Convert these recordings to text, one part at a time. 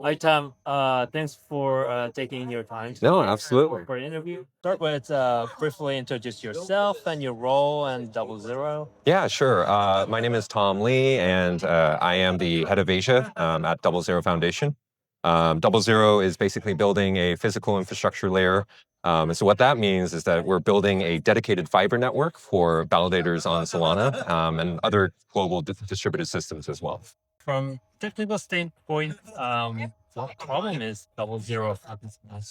Hi, Tom. Thanks for taking your time No, today absolutely. for the interview. Start with briefly introduce yourself and your role and DoubleZero. Yeah, sure. My name is Tom Lee, and I am the head of Asia at DoubleZero Foundation. DoubleZero is basically building a physical infrastructure layer. And so what that means is that we're building a dedicated fiber network for validators on Solana and other global distributed systems as well. From technical standpoint, what problem is DoubleZero focusing on?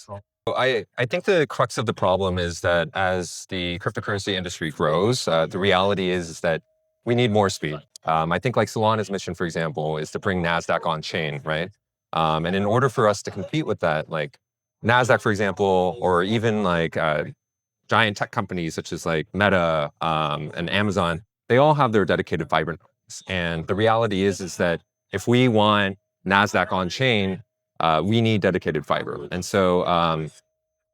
I think the crux of the problem is that as the cryptocurrency industry grows, the reality is that we need more speed. I think like Solana's mission, for example, is to bring NASDAQ on chain, right? And in order for us to compete with that, like NASDAQ, for example, or even like giant tech companies such as like Meta and Amazon, they all have their dedicated fiber networks. And the reality is that if we want NASDAQ on chain, we need dedicated fiber. And so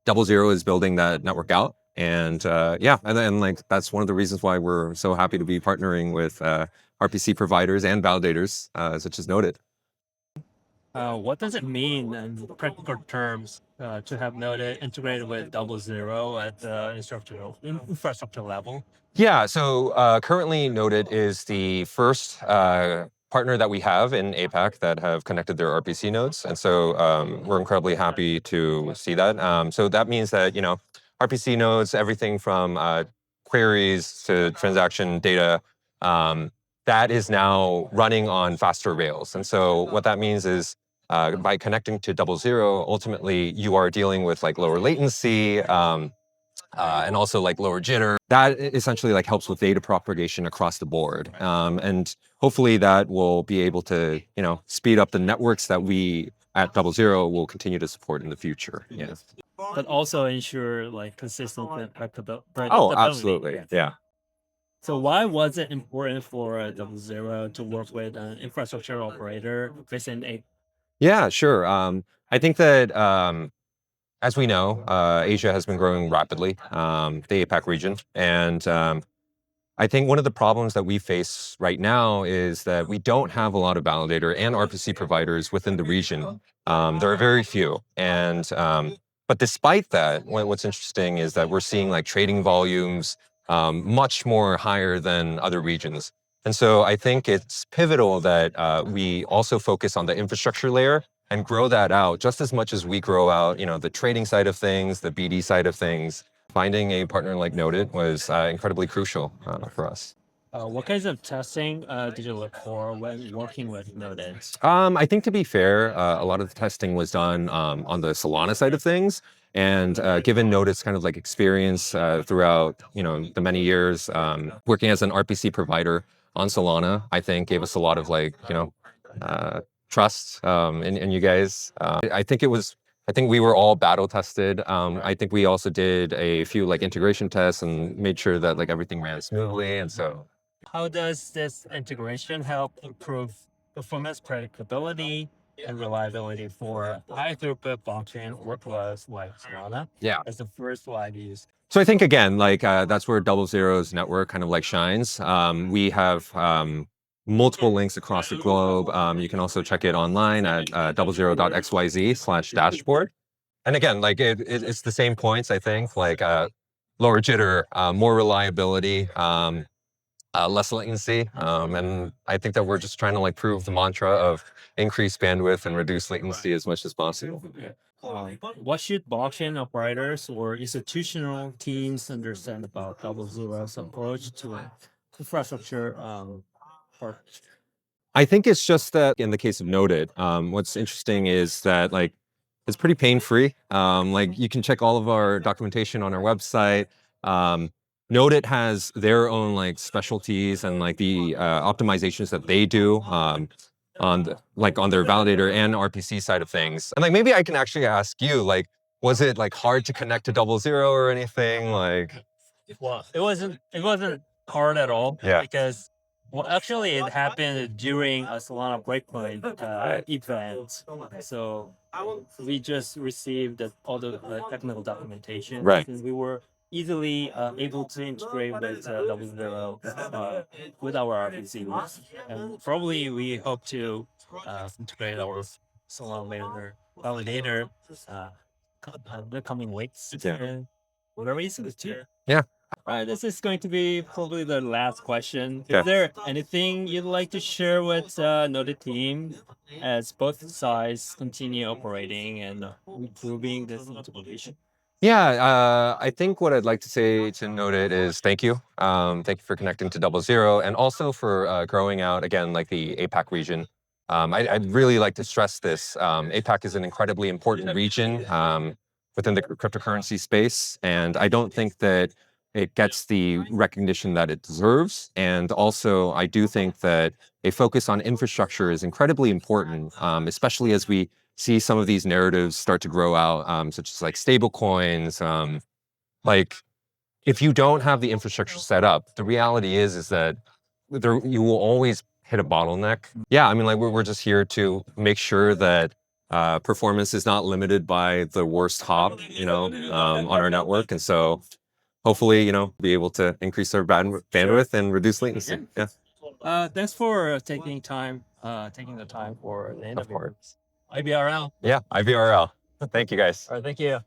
DoubleZero is building that network out. And yeah, and then like that's one of the reasons why we're so happy to be partnering with RPC providers and validators such as Nodit. What does it mean in practical terms to have Node integrated with DoubleZero at the infrastructure level? Yeah, so currently Nodit is the first partner that we have in APAC that have connected their RPC nodes. And so we're incredibly happy to see that. So that means that, RPC nodes, everything from queries to transaction data, that is now running on faster rails. And so what that means is by connecting to DoubleZero, ultimately you are dealing with like lower latency, and also like lower jitter. That essentially like helps with data propagation across the board. And hopefully that will be able to, speed up the networks that we at DoubleZero will continue to support in the future. Yeah. But also ensure like consistent and Oh, predictability. absolutely. Yeah. So why was it important for DoubleZero to work with an infrastructure operator within a? Yeah, sure. I think that as we know, Asia has been growing rapidly, the APAC region. And I think one of the problems that we face right now is that we don't have a lot of validator and RPC providers within the region. There are very few. And but despite that, what's interesting is that we're seeing like trading volumes much more higher than other regions. And so I think it's pivotal that we also focus on the infrastructure layer and grow that out just as much as we grow out, the trading side of things, the BD side of things. Finding a partner like Nodit was incredibly crucial for us. What kinds of testing did you look for when working with Node? I think to be fair, a lot of the testing was done on the Solana side of things. And given Nodit's kind of like experience throughout, the many years working as an RPC provider on Solana, I think gave us a lot of like, trust in you guys. I think we were all battle tested. I think we also did a few like integration tests and made sure that like everything ran smoothly. And so How does this integration help improve performance predictability and reliability for high throughput blockchain workloads like Solana yeah. as the first one I've used? So I think again, like that's where DoubleZero's network kind of like shines. We have multiple links across the globe. You can also check it online at doublezero.xyz/dashboard. And again, like it's the same points. I think like lower jitter, more reliability, less latency, and I think that we're just trying to like prove the mantra of increase bandwidth and reduce latency as much as possible. What should blockchain operators or institutional teams understand about DoubleZero's approach to infrastructure part? I think it's just that in the case of Nodit, what's interesting is that like it's pretty pain-free. Like you can check all of our documentation on our website. Nodit has their own like specialties and like the optimizations that they do on their validator and RPC side of things. And like maybe I can actually ask you, like, was it like hard to connect to DoubleZero or anything? Like, Well, it wasn't hard at all yeah. because well, actually, it happened during a Solana Breakpoint event. So we just received all the technical documentation, Right. and we were easily able to integrate with DoubleZero with our RPC. And probably we hope to integrate our Solana validator the coming weeks. Yeah. And very easy too. Yeah. All right, this is going to be probably the last question. Okay. Is there anything you'd like to share with Nodit team as both sides continue operating and improving this integration? Yeah, I think what I'd like to say to Nodit is thank you. Thank you for connecting to DoubleZero and also for growing out, again, like the APAC region. I'd really like to stress this. APAC is an incredibly important region within the cryptocurrency space, and I don't think that it gets the recognition that it deserves. And also, I do think that a focus on infrastructure is incredibly important, especially as we see some of these narratives start to grow out, such as like stable coins. Like if you don't have the infrastructure set up, the reality is that you will always hit a bottleneck. Yeah, I mean, like we're just here to make sure that performance is not limited by the worst hop, on our network. And so hopefully, be able to increase our bandwidth and reduce latency. Yeah. Thanks for taking the time for the Of interview. course. IBRL. Yeah, IVRL. Thank you guys. All right, thank you.